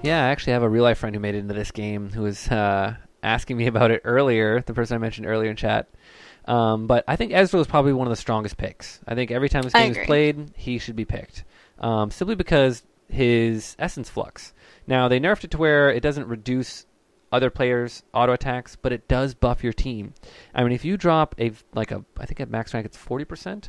Yeah, I actually have a real life friend who made it into this game who was asking me about it earlier, the person I mentioned earlier in chat. But I think Ezreal is probably one of the strongest picks. I think every time this I game is agree. played, he should be picked. Simply because his Essence Flux. Now, they nerfed it to where it doesn't reduce other players' auto attacks, but it does buff your team. I mean, if you drop I think at max rank it's 40%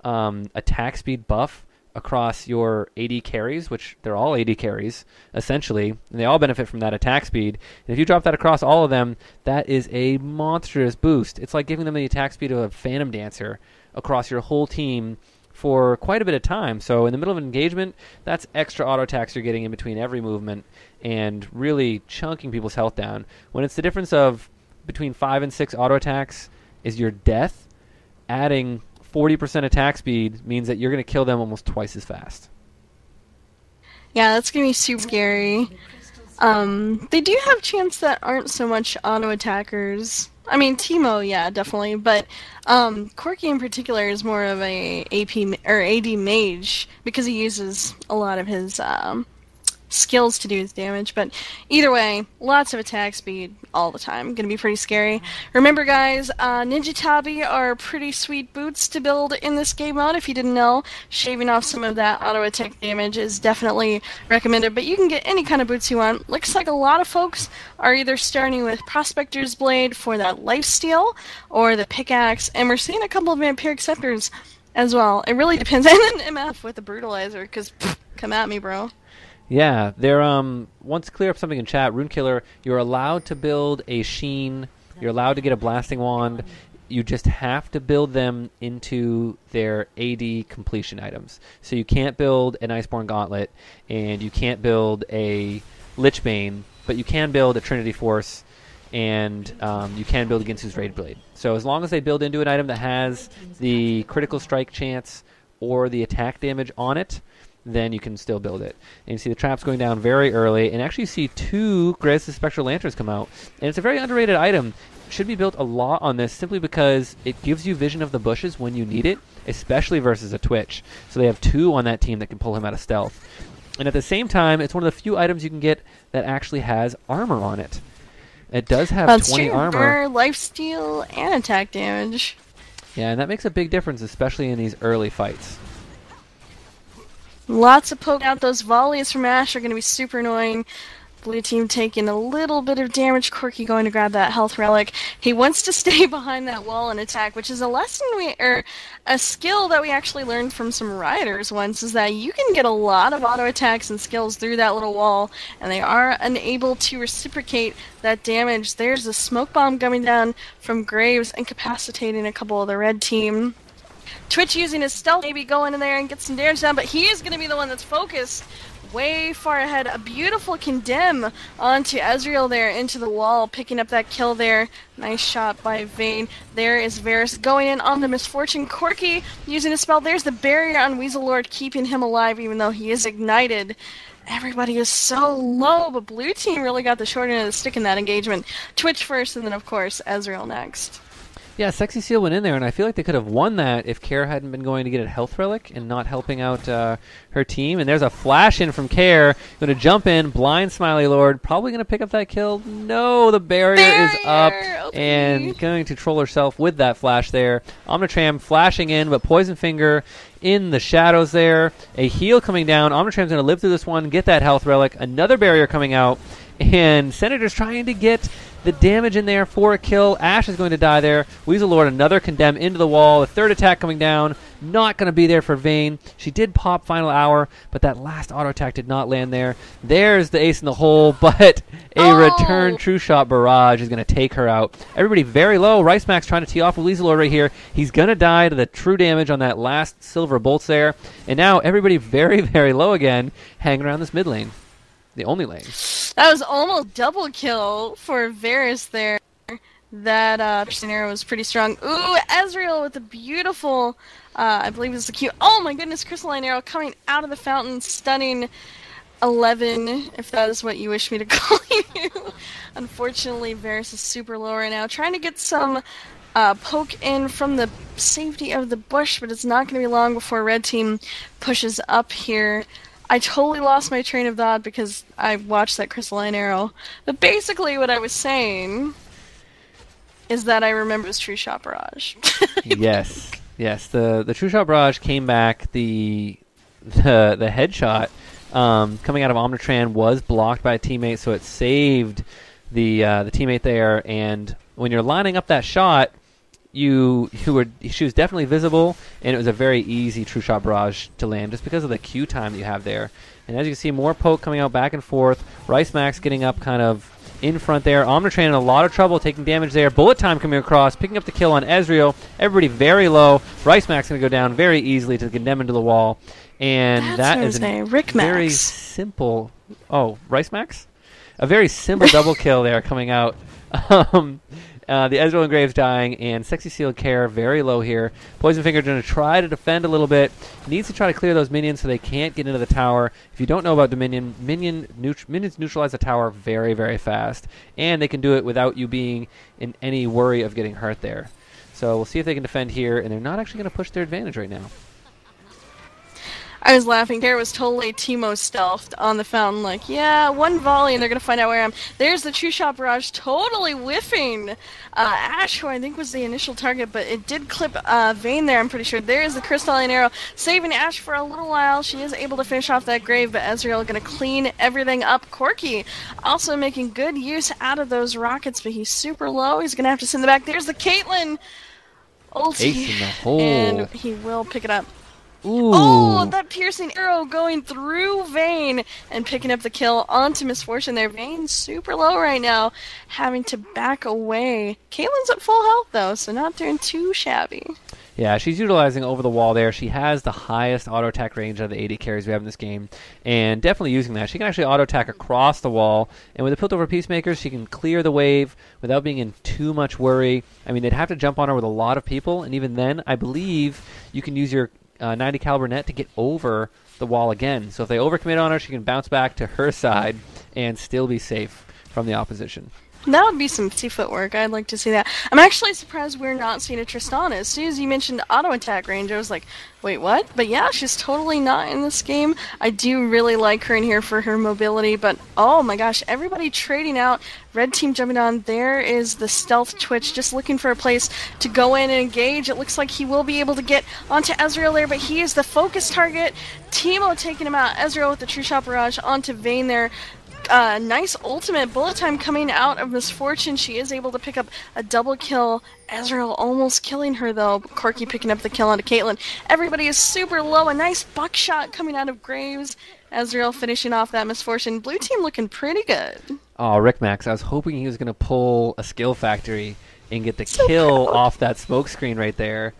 attack speed buff across your AD carries, which they're all AD carries, essentially, and they all benefit from that attack speed. And if you drop that across all of them, that is a monstrous boost. It's like giving them the attack speed of a Phantom Dancer across your whole team for quite a bit of time. So in the middle of an engagement, that's extra auto attacks you're getting in between every movement and really chunking people's health down. When it's the difference of between 5 and 6 auto attacks is your death, adding 40% attack speed means that you're going to kill them almost twice as fast. Yeah, that's going to be super scary. They do have champs that aren't so much auto attackers. I mean, Teemo, yeah, definitely, but Corki in particular is more of a AP or AD mage because he uses a lot of his skills to do his damage. But either way, lots of attack speed all the time. Gonna be pretty scary. Remember, guys, Ninja Tabi are pretty sweet boots to build in this game mode. If you didn't know, shaving off some of that auto attack damage is definitely recommended. But you can get any kind of boots you want. Looks like a lot of folks are either starting with Prospector's Blade for that lifesteal or the pickaxe, and we're seeing a couple of Vampiric Scepters as well. It really depends. And then MF with the Brutalizer, because come at me, bro. Yeah, they're once clear up something in chat, Runekiller, you're allowed to build a Sheen, you're allowed to get a Blasting Wand, you just have to build them into their AD completion items. So you can't build an Iceborne Gauntlet, and you can't build a Lichbane, but you can build a Trinity Force, and you can build against his Raid Blade. So as long as they build into an item that has the critical strike chance or the attack damage on it, then you can still build it. And you see the traps going down very early, and actually you see 2 Graces Spectral Lanterns come out. And it's a very underrated item. Should be built a lot on this simply because it gives you vision of the bushes when you need it, especially versus a Twitch. So they have 2 on that team that can pull him out of stealth. And at the same time, it's one of the few items you can get that actually has armor on it. It does have 20 true. armor. Lifesteal and attack damage. Yeah, and that makes a big difference, especially in these early fights. Lots of poking out. Those volleys from Ash are going to be super annoying. Blue team taking a little bit of damage. Corki going to grab that health relic. He wants to stay behind that wall and attack, which is a lesson a skill that we actually learned from some riders once, is that you can get a lot of auto attacks and skills through that little wall, and they are unable to reciprocate that damage. There's a smoke bomb coming down from Graves, incapacitating a couple of the red team. Twitch using his stealth, maybe going in there and get some damage down, but he is going to be the one that's focused way far ahead. A beautiful condemn onto Ezreal there into the wall, picking up that kill there. Nice shot by Vayne. There is Varus going in on the Misfortune. Corki using a spell. There's the barrier on Weasel Lord, keeping him alive even though he is ignited. Everybody is so low, but blue team really got the short end of the stick in that engagement. Twitch first, and then of course Ezreal next. Yeah, Sexy Seal went in there, and I feel like they could have won that if Care hadn't been going to get a health relic and not helping out her team. And there's a flash in from Care. Going to jump in, blind Smiley Lord. Probably going to pick up that kill. No, the barrier is up and going to troll herself with that flash there. Omnitram flashing in, but Poison Finger in the shadows there. A heal coming down. Omnitram's going to live through this one, get that health relic. Another barrier coming out, and Senator's trying to get the damage in there for a kill. Ashe is going to die there. Weasel Lord, another condemn into the wall. The third attack coming down. Not going to be there for Vayne. She did pop final hour, but that last auto attack did not land there. There's the ace in the hole, but a return true shot barrage is going to take her out. Everybody very low. Rice Max trying to tee off with Weasel Lord right here. He's going to die to the true damage on that last silver bolts there. And now everybody very, very low again, hanging around this mid lane. The only lane. That was almost double kill for Varus there. That scenario was pretty strong. Ooh, Ezreal with a beautiful, I believe it's the Q. Oh my goodness, Crystalline Arrow coming out of the fountain, stunning 11, if that is what you wish me to call you. Unfortunately, Varus is super low right now. Trying to get some poke in from the safety of the bush, but it's not going to be long before Red Team pushes up here. I totally lost my train of thought because I watched that crystalline arrow. But basically what I was saying is that I remember it was True Shot Barrage. Yes. Yes. The True Shot Barrage came back. The headshot coming out of Omnitran was blocked by a teammate, so it saved the teammate there. And when you're lining up that shot, she was definitely visible, and it was a very easy True Shot Barrage to land just because of the Q time that you have there. And as you can see, more poke coming out back and forth. Rice Max getting up kind of in front there. Omnitran in a lot of trouble, taking damage there. Bullet Time coming across, picking up the kill on Ezreal. Everybody very low. Rice Max going to go down very easily to condemn into the wall. And that is a very simple... Oh, Rice Max? A very simple double kill there coming out. The Ezreal and Graves dying, and Sexy Seal Care very low here. Poison Finger going to try to defend a little bit. Needs to try to clear those minions so they can't get into the tower. If you don't know about Dominion, minions neutralize the tower very, very fast, and they can do it without you being in any worry of getting hurt there. So we'll see if they can defend here, and they're not actually going to push their advantage right now. I was laughing. There was totally Teemo stealthed on the fountain, like, yeah, one volley and they're going to find out where I am. There's the True Shot Barrage totally whiffing Ashe, who I think was the initial target, but it did clip Vayne there, I'm pretty sure. There's the Crystalline Arrow, saving Ashe for a little while. She is able to finish off that grave, but Ezreal going to clean everything up. Corki also making good use out of those rockets, but he's super low. He's going to have to send the back. There's the Caitlyn ulti, Ace in the hole. and he will pick it up. Ooh. Oh, that piercing arrow going through Vayne and picking up the kill onto Misfortune there. Vayne's super low right now, having to back away. Caitlyn's at full health, though, so not doing too shabby. Yeah, she's utilizing over the wall there. She has the highest auto attack range out of the AD carries we have in this game, and definitely using that. She can actually auto attack across the wall, and with the Piltover Peacemakers, she can clear the wave without being in too much worry. I mean, they'd have to jump on her with a lot of people, and even then, I believe you can use your 90 caliber net to get over the wall again. So if they overcommit on her, she can bounce back to her side and still be safe from the opposition. That would be some footwork. I'd like to see that. I'm actually surprised we're not seeing a Tristana. As soon as you mentioned auto attack range, I was like, wait, what? But yeah, she's totally not in this game. I do really like her in here for her mobility, but oh my gosh, everybody trading out. Red team jumping on. There is the stealth Twitch just looking for a place to go in and engage. It looks like he will be able to get onto Ezreal there, but he is the focus target. Teemo taking him out. Ezreal with the True Shot Barrage onto Vayne there. Nice ultimate bullet time coming out of Misfortune. She is able to pick up a double kill. Ezreal almost killing her though. Corki picking up the kill onto Caitlyn. Everybody is super low. A nice buckshot coming out of Graves. Ezreal finishing off that Misfortune. Blue team looking pretty good. Oh, Rick Max, I was hoping he was going to pull a skill factory and get the kill off that smoke screen right there.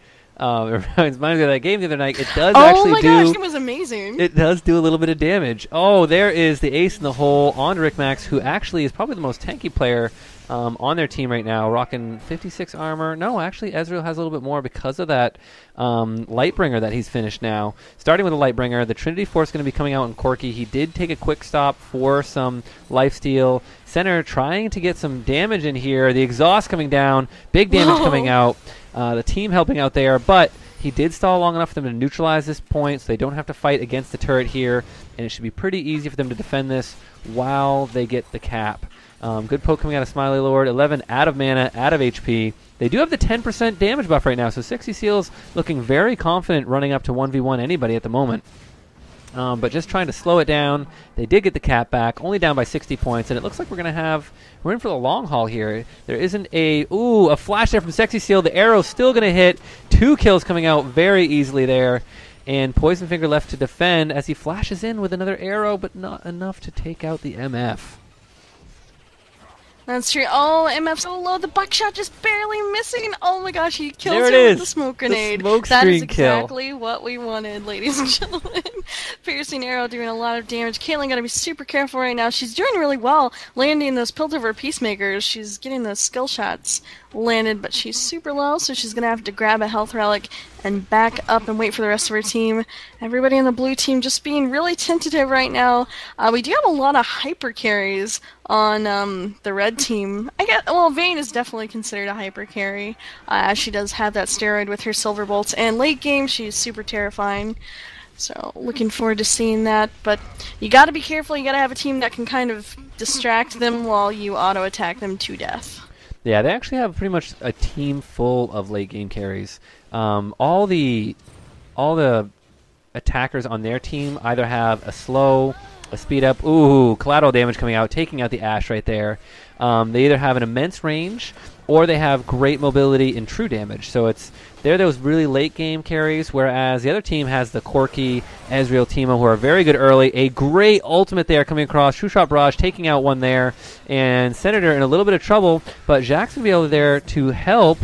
It reminds me of that game the other night. It does actually do... Oh my gosh, it was amazing. It does do a little bit of damage. Oh, there is the ace in the hole on Rick Max, who actually is probably the most tanky player on their team right now, rocking 56 armor. No, actually, Ezreal has a little bit more because of that Lightbringer that he's finished now. Starting with a Lightbringer, the Trinity Force going to be coming out in Corki. He did take a quick stop for some lifesteal. Center trying to get some damage in here. The exhaust coming down. Big damage coming out. The team helping out there, but he did stall long enough for them to neutralize this point, so they don't have to fight against the turret here, and it should be pretty easy for them to defend this while they get the cap. Good poke coming out of Smiley Lord. 11 out of mana, out of HP. They do have the 10% damage buff right now, so Sexy Seal's looking very confident running up to 1v1 anybody at the moment. But just trying to slow it down. They did get the cap back, only down by 60 points, and it looks like we're in for the long haul here. There isn't a flash there from Sexy Seal. The arrow's still going to hit. 2 kills coming out very easily there. And Poison Finger left to defend as he flashes in with another arrow, but not enough to take out the MF. That's true. Oh, MF so low. The buckshot just barely missing. Oh my gosh, he kills her with the smoke grenade. The smoke that is kill. exactly what we wanted, ladies and gentlemen. Piercing arrow doing a lot of damage. Caitlyn got to be super careful right now. She's doing really well landing those Piltover Peacemakers. She's getting those skill shots landed, but she's super low, so she's going to have to grab a health relic and back up and wait for the rest of her team. Everybody on the blue team just being really tentative right now. We do have a lot of hyper carries on the red team. Vayne is definitely considered a hyper carry. She does have that steroid with her silver bolts, and late game she's super terrifying. So looking forward to seeing that. But you got to be careful. You got to have a team that can kind of distract them while you auto attack them to death. Yeah, they actually have pretty much a team full of late game carries. All the attackers on their team either have a slow, a speed up, ooh, collateral damage coming out, taking out the Ashe right there. They either have an immense range or they have great mobility and true damage. So they're those really late game carries, whereas the other team has the Corki, Ezreal, Teemo, who are very good early. A great ultimate there coming across. True Shot Barrage taking out one there, and Senator in a little bit of trouble, but Jack's going to be able there to help.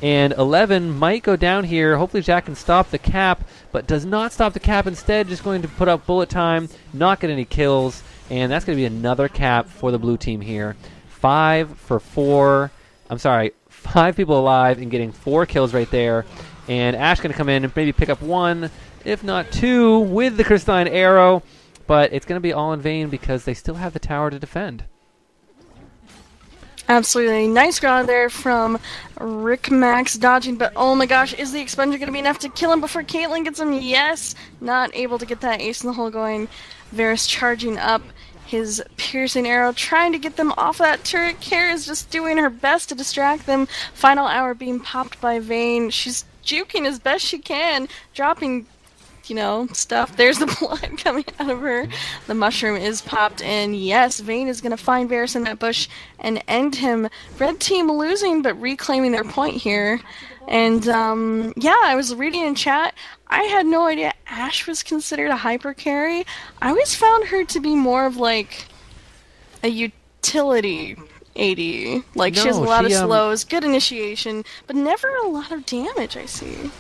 And 11 might go down here. Hopefully Jack can stop the cap, but does not stop the cap. Instead, just going to put up bullet time, not get any kills. And that's going to be another cap for the blue team here. 5 for 4. I'm sorry, 5 people alive and getting 4 kills right there. And Ashe going to come in and maybe pick up 1, if not 2, with the Crystalline Arrow. But it's going to be all in vain because they still have the tower to defend. Absolutely. Nice ground there from Rick Max dodging, but oh my gosh, is the expunger going to be enough to kill him before Caitlyn gets him? Yes! Not able to get that ace in the hole going. Varus charging up his piercing arrow, trying to get them off that turret. Kara is just doing her best to distract them. Final hour being popped by Vayne. She's juking as best she can, dropping stuff. There's the blood coming out of her. The mushroom is popped, and yes, Vayne is going to find Varus in that bush and end him. Red team losing, but reclaiming their point here. And, yeah, I was reading in chat. I had no idea Ashe was considered a hyper carry. I always found her to be more of, like, a utility AD. Like, she has a lot of slows, good initiation, but never a lot of damage, I see.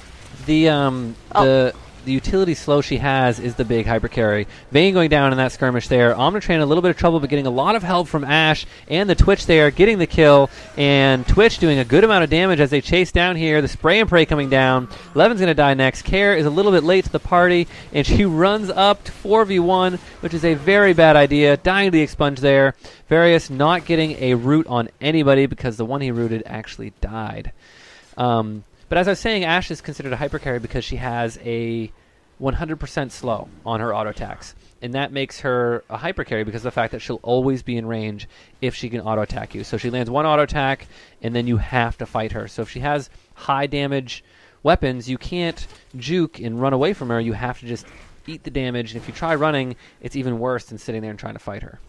The utility slow she has is the big hyper carry. Vayne going down in that skirmish there. Omnitrain a little bit of trouble, but getting a lot of help from Ashe and the Twitch there, getting the kill. And Twitch doing a good amount of damage as they chase down here. The spray and pray coming down. Levin's going to die next. Care is a little bit late to the party, and she runs up to 4v1, which is a very bad idea. Dying to the expunge there. Various not getting a root on anybody because the one he rooted actually died. But as I was saying, Ashe is considered a hyper carry because she has a 100% slow on her auto attacks. And that makes her a hyper carry because of the fact that she'll always be in range if she can auto attack you. So she lands one auto attack, and then you have to fight her. So if she has high damage weapons, you can't juke and run away from her. You have to just eat the damage. And if you try running, it's even worse than sitting there and trying to fight her.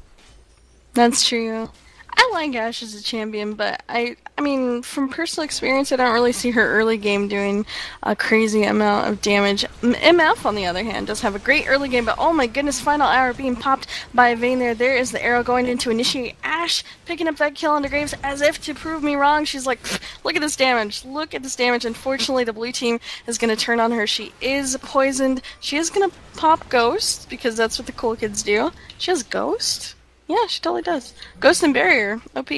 That's true. I like Ashe as a champion, but I mean, from personal experience, I don't really see her early game doing a crazy amount of damage. MF, on the other hand, does have a great early game, but oh my goodness, final hour being popped by Vayne there. There is the arrow going in to initiate. Ashe picking up that kill on the Graves as if to prove me wrong. She's like, look at this damage. Look at this damage. Unfortunately, the blue team is going to turn on her. She is poisoned. She is going to pop Ghost, because that's what the cool kids do. She has Ghost? Yeah, she totally does. Ghost and Barrier, OP.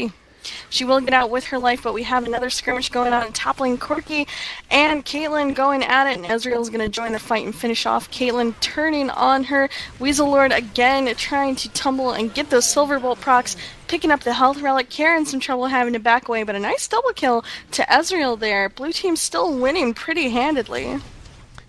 She will get out with her life, but we have another skirmish going on, toppling Corki and Caitlyn going at it, and Ezreal's going to join the fight and finish off Caitlyn, turning on her. Weasel Lord again trying to tumble and get those Silver Bolt procs, picking up the health relic. Karen's some trouble having to back away, but a nice double kill to Ezreal there. Blue team's still winning pretty handedly.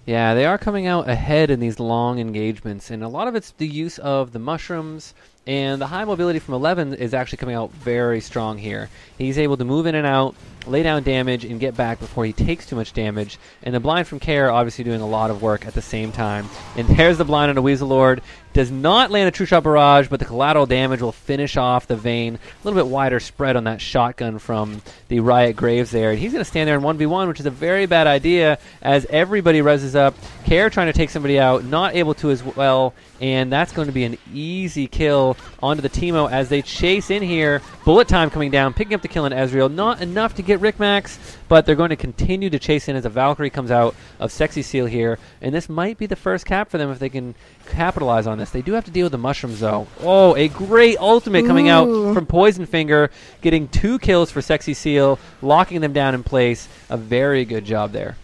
Yeah, they are coming out ahead in these long engagements, and a lot of it's the use of the mushrooms, and the high mobility from 11 is actually coming out very strong here. He's able to move in and out, lay down damage, and get back before he takes too much damage. And the blind from Care obviously doing a lot of work at the same time. And there's the blind on a Weasel Lord. Does not land a True Shot Barrage, but the collateral damage will finish off the Vayne. A little bit wider spread on that shotgun from the Riot Graves there. And he's going to stand there in 1v1, which is a very bad idea as everybody reses up. Care trying to take somebody out, not able to as well. And that's going to be an easy kill onto the Teemo as they chase in here. Bullet time coming down, picking up the kill on Ezreal. Not enough to get Rick Max, but they're going to continue to chase in as a Valkyrie comes out of Sexy Seal here. And this might be the first cap for them if they can capitalize on this. They do have to deal with the mushrooms, though. Oh, a great ultimate coming out from Poison Finger, getting 2 kills for Sexy Seal, locking them down in place. A very good job there.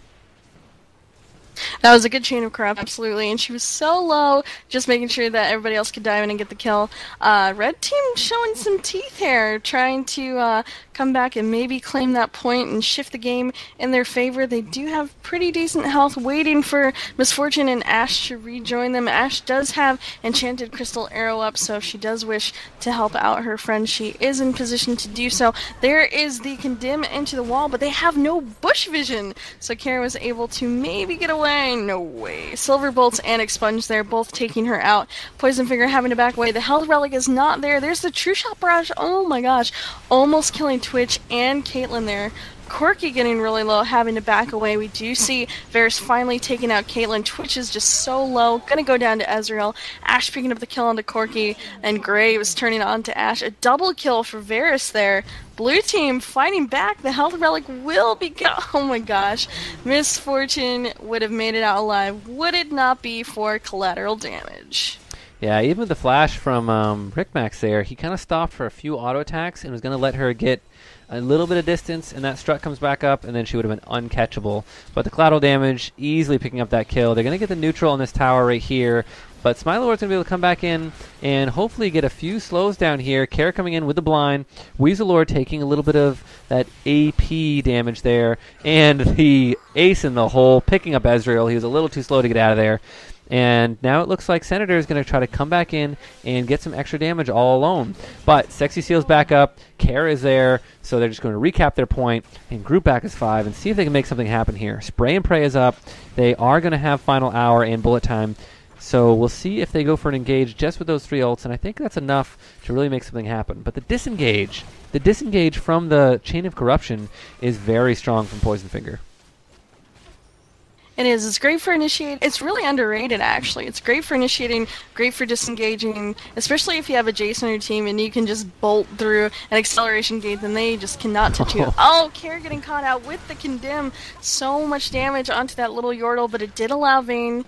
That was a good chain of corrupt, absolutely. And she was so low, just making sure that everybody else could dive in and get the kill. Red team showing some teeth here, trying to come back and maybe claim that point and shift the game in their favor. They do have pretty decent health, waiting for Misfortune and Ash to rejoin them. Ash does have Enchanted Crystal Arrow up, so if she does wish to help out her friend, she is in position to do so. There is the Condemn into the wall, but they have no bush vision, so Kara was able to maybe get away. No way. Silver Bolts and Expunge there, both taking her out. Poison Finger having to back away. The Health Relic is not there. There's the True Shot Barrage. Oh my gosh. Almost killing Twitch and Caitlyn there. Corky getting really low, having to back away. We do see Varys finally taking out Caitlyn. Twitch is just so low. Gonna go down to Ezreal. Ash picking up the kill onto Corky, and Graves turning on to Ash. A double kill for Varys there. Blue team fighting back. The Health Relic will be... Oh my gosh. Misfortune would have made it out alive. Would it not be for collateral damage? Yeah, even with the flash from Rick Max there, he kind of stopped for a few auto attacks and was going to let her get a little bit of distance, and that strut comes back up, and then she would have been uncatchable. But the collateral damage, easily picking up that kill. They're going to get the neutral on this tower right here, but Smiley Lord's going to be able to come back in and hopefully get a few slows down here. Kara coming in with the blind. Weasel Lord taking a little bit of that AP damage there, and the ace in the hole, picking up Ezreal. He was a little too slow to get out of there. And now it looks like Senator is going to try to come back in and get some extra damage all alone. But Sexy Seal's back up. Kara is there. So they're just going to recap their point and group back as 5 and see if they can make something happen here. Spray and Pray is up. They are going to have final hour and bullet time. So we'll see if they go for an engage just with those 3 ults. And I think that's enough to really make something happen. But the disengage from the Chain of Corruption is very strong from Poison Finger. It is. It's great for initiating. It's really underrated, actually. It's great for initiating, great for disengaging, especially if you have a Jason on your team and you can just bolt through an acceleration gate, then they just cannot touch you. Oh, Kara getting caught out with the Condemn. So much damage onto that little Yordle, but it did allow Vayne...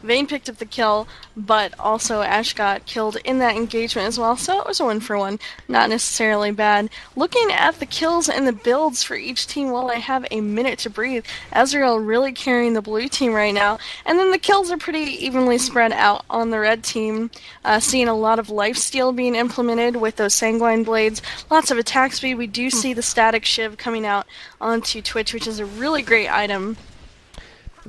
Vayne picked up the kill, but also Ash got killed in that engagement as well, so it was a 1-for-1. Not necessarily bad. Looking at the kills and the builds for each team while I have a minute to breathe, Ezreal really carrying the blue team right now, and then the kills are pretty evenly spread out on the red team. Seeing a lot of lifesteal being implemented with those Sanguine Blades, lots of attack speed. We do see the Static Shiv coming out onto Twitch, which is a really great item.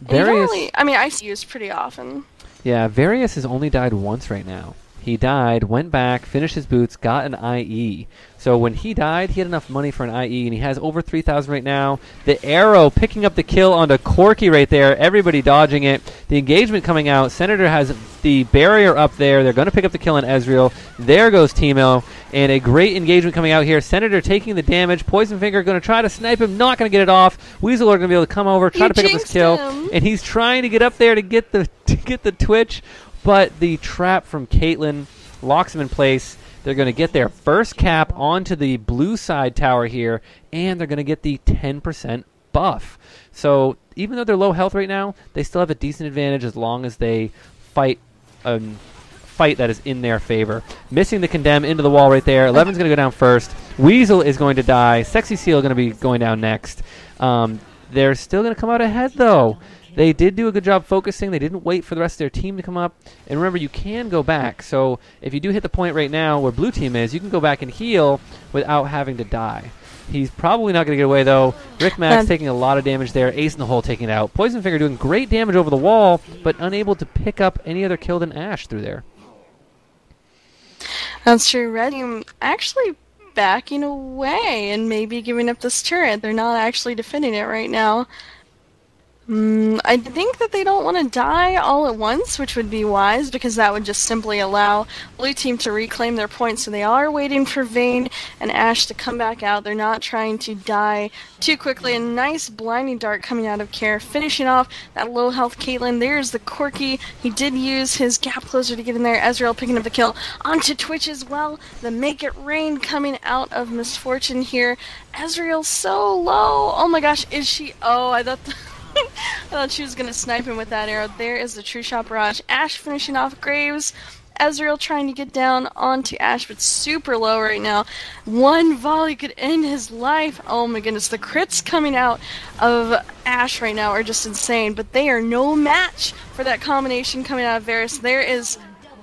I see used pretty often. Yeah, Varius has only died once right now. He died, went back, finished his boots, got an IE. So when he died, he had enough money for an IE, and he has over 3,000 right now. The arrow picking up the kill onto Corky right there. Everybody dodging it. The engagement coming out. Senator has the barrier up there. They're going to pick up the kill on Ezreal. There goes Teemo. And a great engagement coming out here. Senator taking the damage. Poison Finger going to try to snipe him. Not going to get it off. Weasel are going to be able to come over, try to pick up this kill. And he's trying to get up there to get the Twitch. But the trap from Caitlyn locks him in place. They're going to get their first cap onto the blue side tower here, and they're going to get the 10% buff. So even though they're low health right now, they still have a decent advantage as long as they fight that is in their favor. Missing the Condemn into the wall right there. Eleven's going to go down first. Weasel is going to die. Sexy Seal going to be going down next. They're still going to come out ahead, though. They did do a good job focusing. They didn't wait for the rest of their team to come up. And remember, you can go back. So if you do hit the point right now where blue team is, you can go back and heal without having to die. He's probably not going to get away, though. Rick Max taking a lot of damage there. Ace in the hole taking it out. Poison Finger doing great damage over the wall, but unable to pick up any other kill than Ash through there. That's true. Red team actually backing away and maybe giving up this turret. They're not actually defending it right now. I think that they don't want to die all at once, which would be wise, because that would just simply allow blue team to reclaim their points. So they are waiting for Vayne and Ash to come back out. They're not trying to die too quickly. A nice blinding dart coming out of Care, finishing off that low health Caitlyn. There's the Corky. He did use his gap closer to get in there. Ezreal picking up the kill onto Twitch as well. The Make It Rain coming out of Misfortune here. Ezreal so low. Oh my gosh, is she? Oh, I thought she was going to snipe him with that arrow. There is the True Shot Barrage. Ash finishing off Graves. Ezreal trying to get down onto Ashe, but super low right now. One volley could end his life. Oh my goodness, the crits coming out of Ashe right now are just insane, but they are no match for that combination coming out of Varus. There is...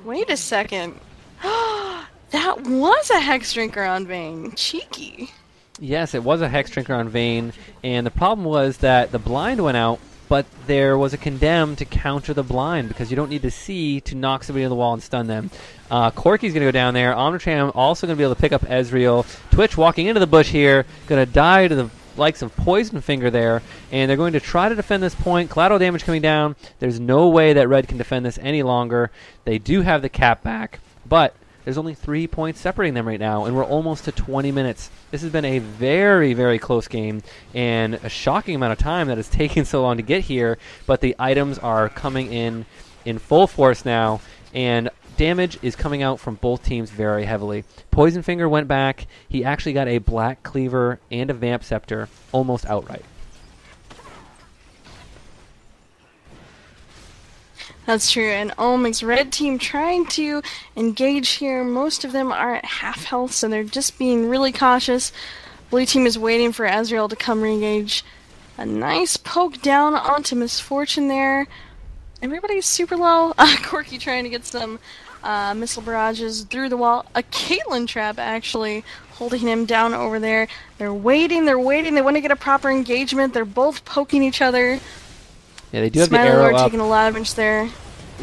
Wait a second. That was a Hex Drinker on Vayne. Cheeky. Yes, it was a Hex Drinker on Vayne, and the problem was that the blind went out, but there was a condemn to counter the blind because you don't need to see to knock somebody on the wall and stun them. Corki's going to go down there. Omnitram also going to be able to pick up Ezreal. Twitch walking into the bush here, going to die to the likes of Poison Finger there, and they're going to try to defend this point. Collateral damage coming down. There's no way that Red can defend this any longer. They do have the cap back, but there's only 3 points separating them right now, and we're almost to 20 minutes. This has been a very, very close game, and a shocking amount of time that it's taken so long to get here, but the items are coming in full force now, and damage is coming out from both teams very heavily. Poison Finger went back. He actually got a Black Cleaver and a Vamp Scepter almost outright. That's true, and Omic's red team trying to engage here. Most of them are at half health, so they're just being really cautious. Blue team is waiting for Ezreal to come re-engage. A nice poke down onto Misfortune there. Everybody's super low. Corki trying to get some missile barrages through the wall. A Caitlyn trap, actually, holding him down over there. They're waiting, they want to get a proper engagement. They're both poking each other. Yeah, they do have the arrow up. Taking a lot of damage there.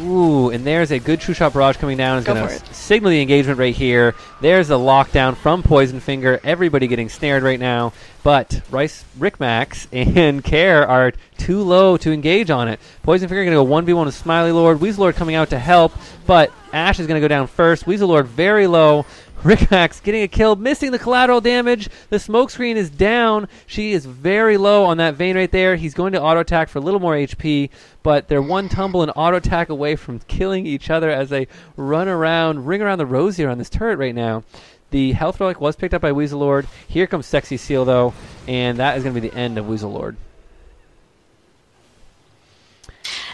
Ooh, and there's a good True Shot Barrage coming down. It's going to to signal the engagement right here. There's the lockdown from Poison Finger. Everybody getting snared right now. But Rickmax and Care are too low to engage on it. Poison Finger going to go 1v1 with Smiley Lord. Weasel Lord coming out to help, but Ashe is going to go down first. Weasel Lord very low. Rickmax getting a kill, missing the collateral damage. The smoke screen is down. She is very low on that Vayne right there. He's going to auto attack for a little more HP, but they're one tumble and auto attack away from killing each other as they ring around the rosier on this turret right now. The health relic was picked up by Weasel Lord. Here comes Sexy Seal though, and that is going to be the end of Weasel Lord.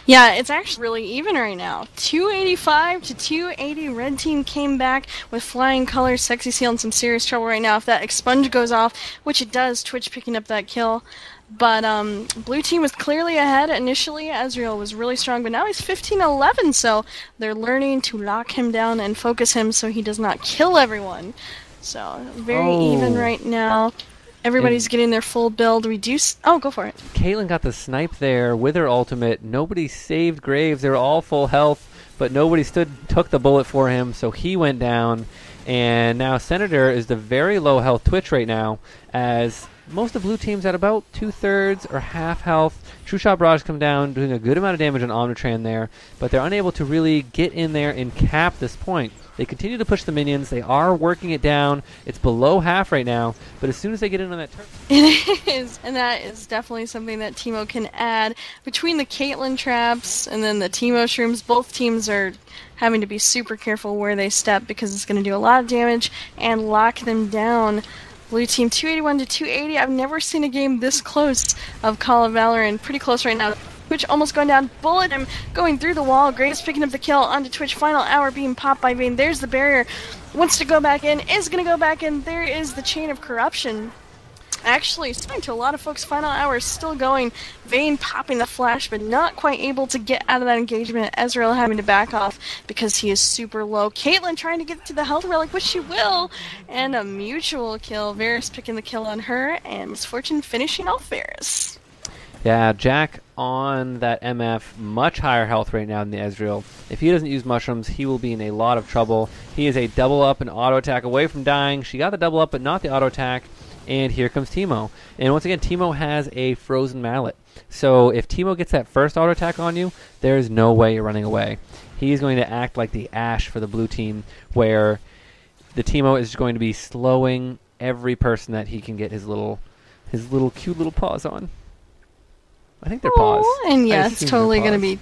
Yeah, it's actually really even right now. 285 to 280. Red team came back with flying colors. Sexy Seal in some serious trouble right now. If that expunge goes off, which it does, Twitch picking up that kill. But blue team was clearly ahead initially. Ezreal was really strong, but now he's 15-11, so they're learning to lock him down and focus him so he does not kill everyone. So very even right now. Everybody's getting their full build. Oh, go for it. Caitlyn got the snipe there with her ultimate. Nobody saved Graves. They were all full health, but nobody took the bullet for him, so he went down. And now Senator is the very low health Twitch right now, as most of blue teams at about 2/3 or half health. True Shot Barrage come down, doing a good amount of damage on Omnitran there, but they're unable to really get in there and cap this point. They continue to push the minions. They are working it down. It's below half right now, but as soon as they get in on that turn... It is, and that is definitely something that Teemo can add. Between the Caitlyn traps and then the Teemo shrooms, both teams are having to be super careful where they step because it's going to do a lot of damage and lock them down. Blue team 281 to 280. I've never seen a game this close of Call of Valoran. Pretty close right now. Twitch almost going down. Bullet him going through the wall. Graves picking up the kill onto Twitch. Final hour being popped by Vayne. There's the barrier. Wants to go back in. Is going to go back in. There is the chain of corruption. Actually, speaking to a lot of folks, final hour is still going. Vayne popping the flash, but not quite able to get out of that engagement. Ezreal having to back off because he is super low. Caitlyn trying to get to the health relic, which she will. And a mutual kill. Varus picking the kill on her, and Misfortune finishing off Varus. Yeah, Jack on that MF, much higher health right now than the Ezreal. If he doesn't use mushrooms, he will be in a lot of trouble. He is a double up and auto attack away from dying. She got the double up, but not the auto attack. And here comes Teemo. And once again, Teemo has a frozen mallet. So if Teemo gets that first auto attack on you, there is no way you're running away. He's going to act like the Ashe for the blue team, where the Teemo is going to be slowing every person that he can get his little cute little paws on. I think they're paws. And yeah, it's totally going to be...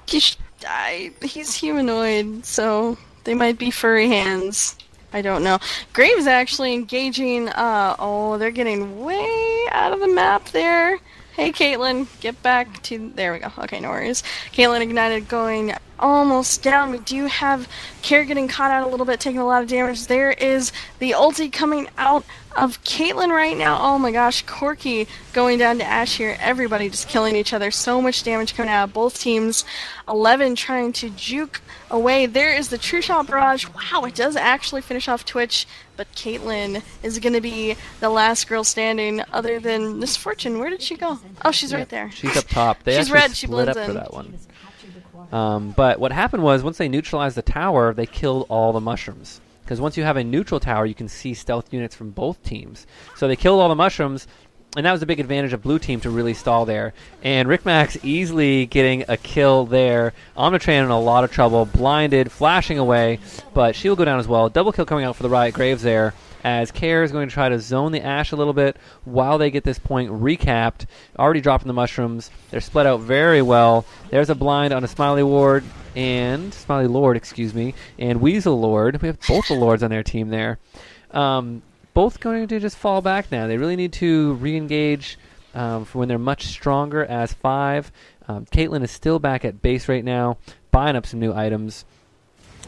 He's humanoid, so they might be furry hands. I don't know. Graves actually engaging... they're getting way out of the map there. Hey, Caitlyn, get back to... There we go. Okay, no worries. Caitlyn ignited going almost down. We do have Care getting caught out a little bit, taking a lot of damage. There is the ulti coming out of Caitlyn right now. Oh my gosh, Corky going down to Ashe here. Everybody just killing each other. So much damage coming out of both teams. 11 trying to juke away. There is the True Shot Barrage. Wow, it does actually finish off Twitch, but Caitlyn is going to be the last girl standing other than Misfortune. Where did she go? Oh, she's right there. She's up top. They she's actually red. She split blends up for in. that one. But what happened was once they neutralized the tower, they killed all the mushrooms. Because once you have a neutral tower, you can see stealth units from both teams. So they killed all the mushrooms, and that was a big advantage of blue team to really stall there. And Rick Max easily getting a kill there. Omnitran in a lot of trouble, blinded, flashing away, but she will go down as well. Double kill coming out for the Riot Graves there, as Care is going to try to zone the Ashe a little bit while they get this point recapped. Already dropping the mushrooms. They're split out very well. There's a blind on a Smiley Lord, and Weasel Lord. We have both the Lords on their team there. Both going to just fall back now. They really need to re-engage for when they're much stronger as 5. Caitlyn is still back at base right now, buying up some new items.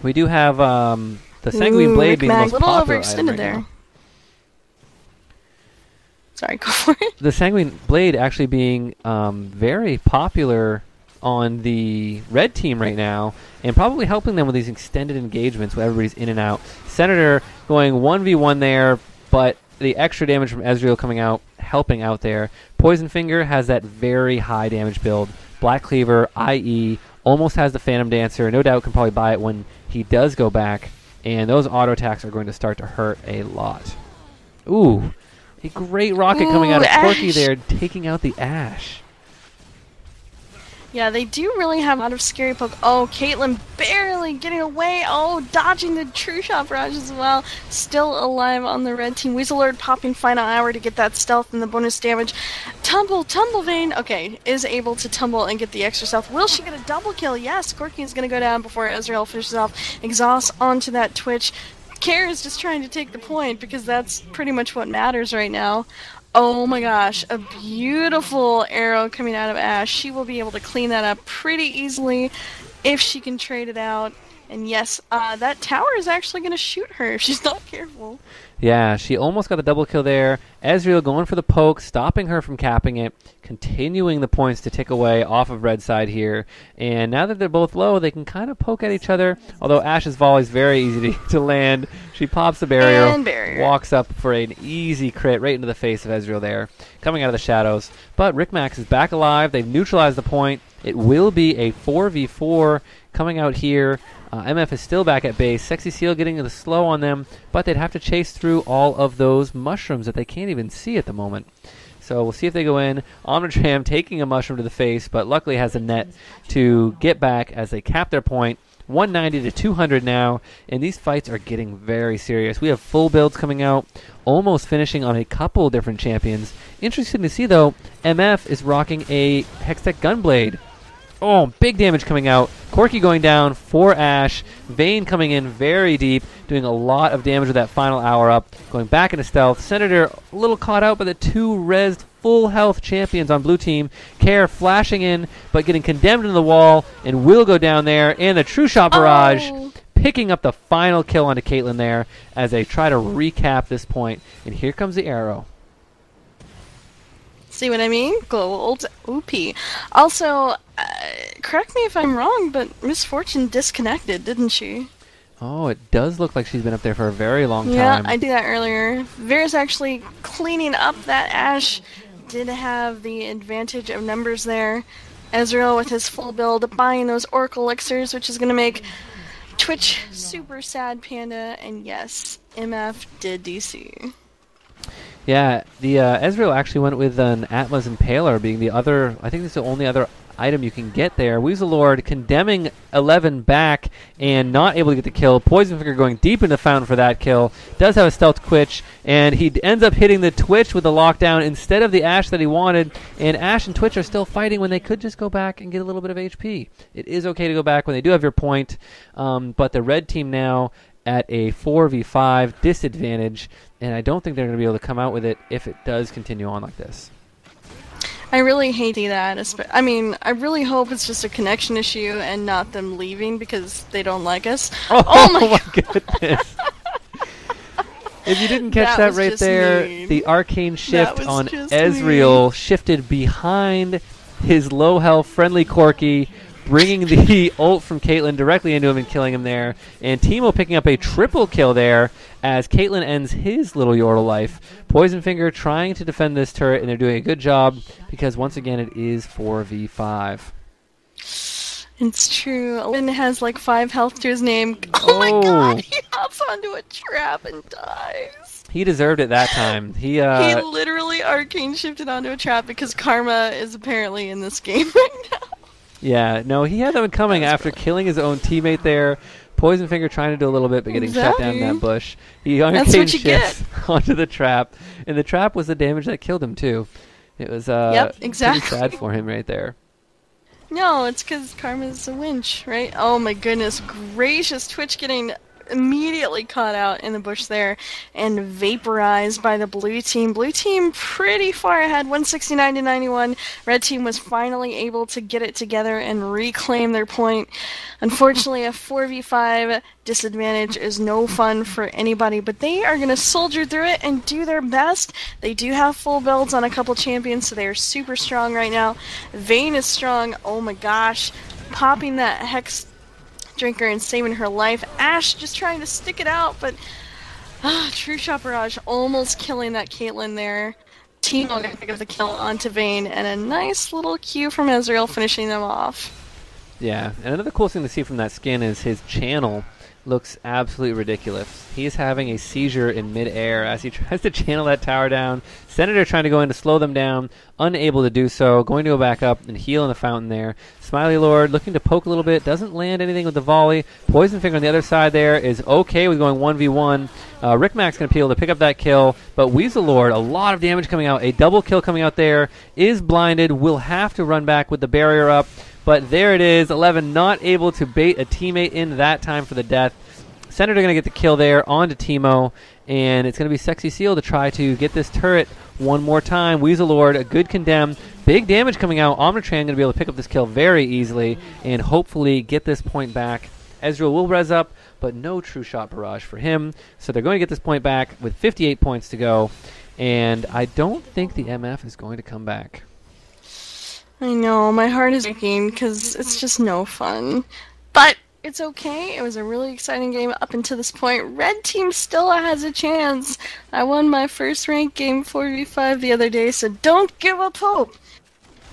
We do have the Sanguine Blade being the most popular item right now. Sorry, go for it. The Sanguine Blade actually being very popular on the red team right now, and probably helping them with these extended engagements where everybody's in and out. Senator going 1v1 there, but the extra damage from Ezreal coming out, helping out there. Poison Finger has that very high damage build. Black Cleaver, IE, almost has the Phantom Dancer. No doubt can probably buy it when he does go back, and those auto attacks are going to start to hurt a lot. Ooh, a great rocket coming out of Corky there, taking out the Ashe. Yeah, they do really have a lot of scary poke. Oh, Caitlyn barely getting away. Oh, dodging the True Shot Barrage as well. Still alive on the red team. Weasel Lord popping final hour to get that stealth and the bonus damage. Tumble Vein. Okay, is able to tumble and get the extra stealth. Will she get a double kill? Yes, Corky is going to go down before Ezreal finishes off. Exhaust onto that Twitch. Care is just trying to take the point because that's pretty much what matters right now. Oh my gosh, a beautiful arrow coming out of Ashe. She will be able to clean that up pretty easily if she can trade it out. And yes, that tower is actually going to shoot her if she's not careful. Yeah, she almost got the double kill there. Ezreal going for the poke, stopping her from capping it, continuing the points to tick away off of red side here. And now that they're both low, they can kind of poke at each other, although Ashe's volley is very easy to land. She pops the barrier, walks up for an easy crit right into the face of Ezreal there, coming out of the shadows. But Rick Max is back alive. They've neutralized the point. It will be a 4v4 coming out here. MF is still back at base. Sexy Seal getting the slow on them, but they'd have to chase through all of those mushrooms that they can't even see at the moment. So we'll see if they go in. Omnitram taking a mushroom to the face, but luckily has a net to get back as they cap their point. 190 to 200 now, and these fights are getting very serious. We have full builds coming out, almost finishing on a couple different champions. Interesting to see, though, MF is rocking a Hextech Gunblade. Oh, big damage coming out. Corky going down for Ashe. Vayne coming in very deep, doing a lot of damage with that final hour up. Going back into stealth. Senator a little caught out by the two rezzed full health champions on blue team. Care flashing in, but getting condemned into the wall, and will go down there. And the True Shot Barrage picking up the final kill onto Caitlyn there as they try to recap this point. And here comes the arrow. See what I mean? Gold. OP. Also, correct me if I'm wrong, but Misfortune disconnected, didn't she? Oh, it does look like she's been up there for a very long time. Yeah, I did that earlier. Vera's actually cleaning up that Ashe. Did have the advantage of numbers there. Ezreal with his full build, buying those Oracle Elixirs, which is going to make Twitch super sad, Panda. And yes, MF did DC. Yeah, the Ezreal actually went with an Atma's Impaler being the other, I think this is the only other item you can get there. Weasel Lord condemning 11 back and not able to get the kill. Poison Finger going deep into the fountain for that kill. Does have a stealth Twitch, and he ends up hitting the Twitch with the lockdown instead of the Ashe that he wanted. And Ashe and Twitch are still fighting when they could just go back and get a little bit of HP. It is okay to go back when they do have your point, but the red team now at a 4v5 disadvantage, and I don't think they're going to be able to come out with it if it does continue on like this. I really hate that. I mean, I really hope it's just a connection issue and not them leaving because they don't like us. Oh my my god. goodness. If you didn't catch that right there, mean. the arcane shift on just Ezreal shifted behind his low health friendly Corki, bringing the ult from Caitlyn directly into him and killing him there. And Teemo picking up a triple kill there as Caitlyn ends his little Yordle life. Poisonfinger trying to defend this turret, and they're doing a good job because, once again, it is 4v5. It's true. Owen has like 5 health to his name. Oh my god, he hops onto a trap and dies. He deserved it that time. He literally arcane shifted onto a trap because Karma is apparently in this game right now. Yeah, no, he had that one coming after killing his own teammate there. Poisonfinger trying to do a little bit, but getting shut down in that bush. He arcane shifts onto the trap, and the trap was the damage that killed him too. It was pretty sad for him right there. No, it's because Karma's a winch, right? Oh my goodness gracious, Twitch getting immediately caught out in the bush there and vaporized by the blue team. Blue team pretty far ahead, 169 to 91. Red team was finally able to get it together and reclaim their point. Unfortunately, a 4v5 disadvantage is no fun for anybody, but they are going to soldier through it and do their best. They do have full builds on a couple champions, so they are super strong right now. Vayne is strong. Oh my gosh. Popping that Hex Drinker and saving her life. Ashe just trying to stick it out, but True Shot Barrage almost killing that Caitlyn there. Teemo gonna pick up the kill onto Vayne, and a nice little Q from Ezreal finishing them off. Yeah, and another cool thing to see from that skin is his channel looks absolutely ridiculous. He's having a seizure in midair as he tries to channel that tower down. Senator trying to go in to slow them down, unable to do so, going to go back up and heal in the fountain there. Smiley Lord looking to poke a little bit, doesn't land anything with the volley. Poisonfinger on the other side there is okay with going 1v1. Rickmack's going to be able to pick up that kill, but Weasel Lord, a lot of damage coming out. A double kill coming out there, is blinded, will have to run back with the barrier up. But there it is, 11 not able to bait a teammate in that time for the death. Senator going to get the kill there onto Teemo, and it's going to be Sexy Seal to try to get this turret one more time. Weasel Lord, a good condemn. Big damage coming out. Omnitran going to be able to pick up this kill very easily and hopefully get this point back. Ezreal will res up, but no True Shot Barrage for him. So they're going to get this point back with 58 points to go, and I don't think the MF is going to come back. I know, my heart is breaking because it's just no fun. But it's okay. It was a really exciting game up until this point. Red team still has a chance. I won my first ranked game 4v5 the other day, so don't give up hope.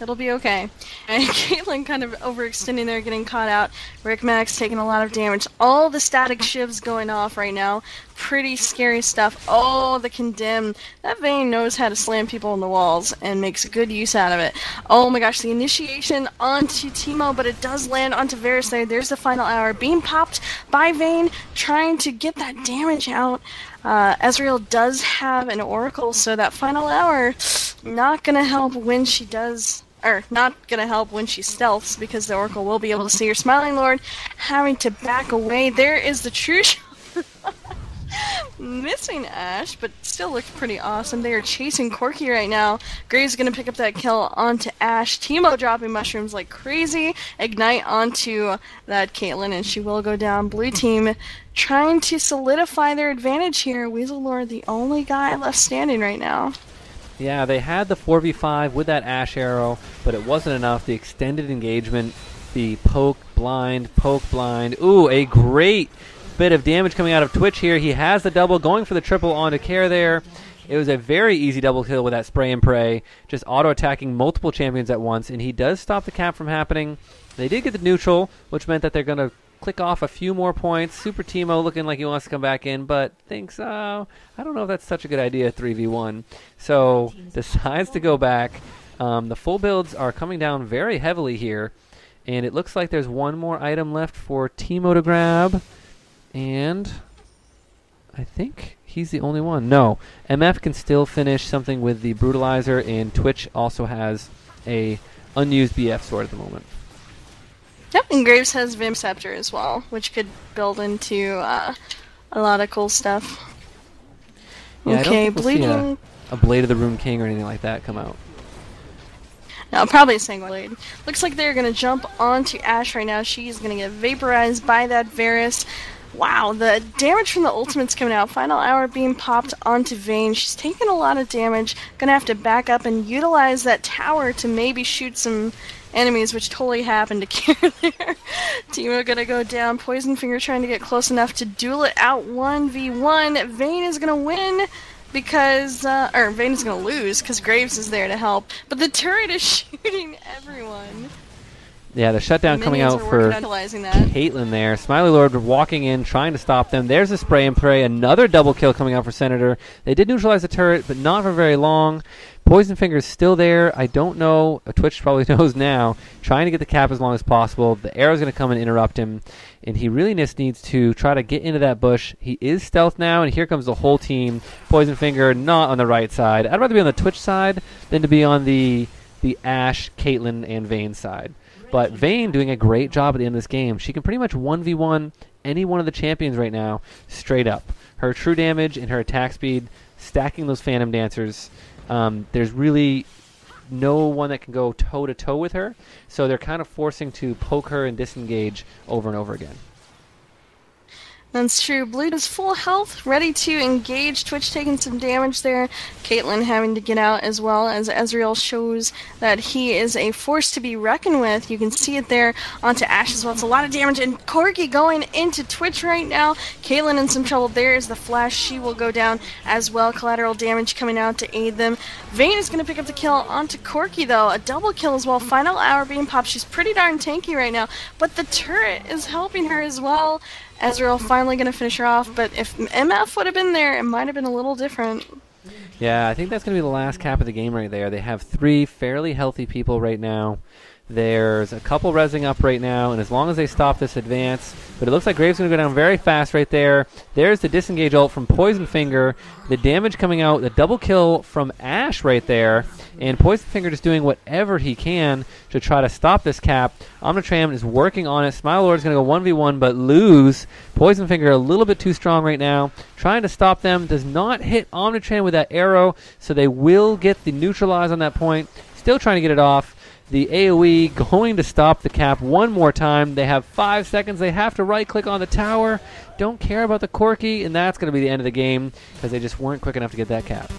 It'll be okay. And Caitlyn kind of overextending there, getting caught out. Rick Max taking a lot of damage. All the static shivs going off right now. Pretty scary stuff. Oh, the condemn. That Vayne knows how to slam people on the walls and makes good use out of it. Oh my gosh, the initiation onto Teemo, but it does land onto Varus there. There's the final hour. Being popped by Vayne, trying to get that damage out. Ezreal does have an Oracle, so that final hour not gonna help when she does, or not gonna help when she stealths, because the Oracle will be able to see her. Smiling Lord having to back away. There is the true shot. Missing Ashe, but still looks pretty awesome. They are chasing Corki right now. Graves gonna pick up that kill onto Ashe. Teemo dropping mushrooms like crazy. Ignite onto that Caitlyn, and she will go down. Blue team trying to solidify their advantage here. Weasel Lord, the only guy left standing right now. Yeah, they had the 4v5 with that Ashe arrow, but it wasn't enough. The extended engagement, the poke blind. Ooh, a great bit of damage coming out of Twitch here. He has the double, going for the triple onto Care there. It was a very easy double kill with that spray and pray, just auto-attacking multiple champions at once, and he does stop the cap from happening. They did get the neutral, which meant that they're going to click off a few more points. Super Teemo looking like he wants to come back in, but thinks, I don't know if that's such a good idea, 3v1. So decides to go back. The full builds are coming down very heavily here, and it looks like there's one more item left for Teemo to grab. And I think he's the only one. No, MF can still finish something with the Brutalizer, and Twitch also has a unused BF sword at the moment. Yep, and Graves has Vim Scepter as well, which could build into a lot of cool stuff. Yeah, okay, I don't think we'll see a Blade of the Rune King or anything like that come out. No, probably a Sanguine Blade. Looks like they're going to jump onto Ashe right now. She's going to get vaporized by that Varus. Wow, the damage from the ultimate's coming out. Final Hour being popped onto Vayne. She's taking a lot of damage. Gonna have to back up and utilize that tower to maybe shoot some enemies, which totally happened to Kier there. Teemo gonna go down. Poison Finger trying to get close enough to duel it out 1v1. Vayne is gonna win because, or Vayne is gonna lose because Graves is there to help. But the turret is shooting everyone. Yeah, the shutdown coming out for Caitlyn there. Smiley Lord walking in, trying to stop them. There's a spray and pray. Another double kill coming out for Senator. They did neutralize the turret, but not for very long. Poison Finger is still there. I don't know. Twitch probably knows now. Trying to get the cap as long as possible. The arrow's going to come and interrupt him, and he really just needs to try to get into that bush. He is stealth now, and here comes the whole team. Poison Finger not on the right side. I'd rather be on the Twitch side than to be on the Ashe, Caitlyn, and Vayne side. But Vayne doing a great job at the end of this game. She can pretty much 1v1 any one of the champions right now, straight up. Her true damage and her attack speed, stacking those Phantom Dancers. There's really no one that can go toe-to-toe with her, so they're kind of forcing to poke her and disengage over and over again. That's true. Blue is full health, ready to engage. Twitch taking some damage there. Caitlyn having to get out as well, as Ezreal shows that he is a force to be reckoned with. You can see it there onto Ashe as well. It's a lot of damage, and Corki going into Twitch right now. Caitlyn in some trouble. There is the flash. She will go down as well. Collateral damage coming out to aid them. Vayne is going to pick up the kill onto Corki, though. A double kill as well. Final Hour being popped. She's pretty darn tanky right now, but the turret is helping her as well. Ezreal finally going to finish her off, but if MF would have been there, it might have been a little different. Yeah, I think that's going to be the last cap of the game right there. They have 3 fairly healthy people right now. There's a couple rezzing up right now, and as long as they stop this advance, but it looks like Graves is going to go down very fast right there. There's the disengage ult from Poison Finger. The damage coming out, the double kill from Ashe right there, and Poison Finger just doing whatever he can to try to stop this cap. Omnitram is working on it. Smile Lord is going to go 1v1, but lose. Poison Finger a little bit too strong right now. Trying to stop them. Does not hit Omnitram with that arrow, so they will get the neutralize on that point. Still trying to get it off. The AoE going to stop the cap one more time. They have 5 seconds. They have to right-click on the tower. Don't care about the Corki, and that's going to be the end of the game because they just weren't quick enough to get that cap.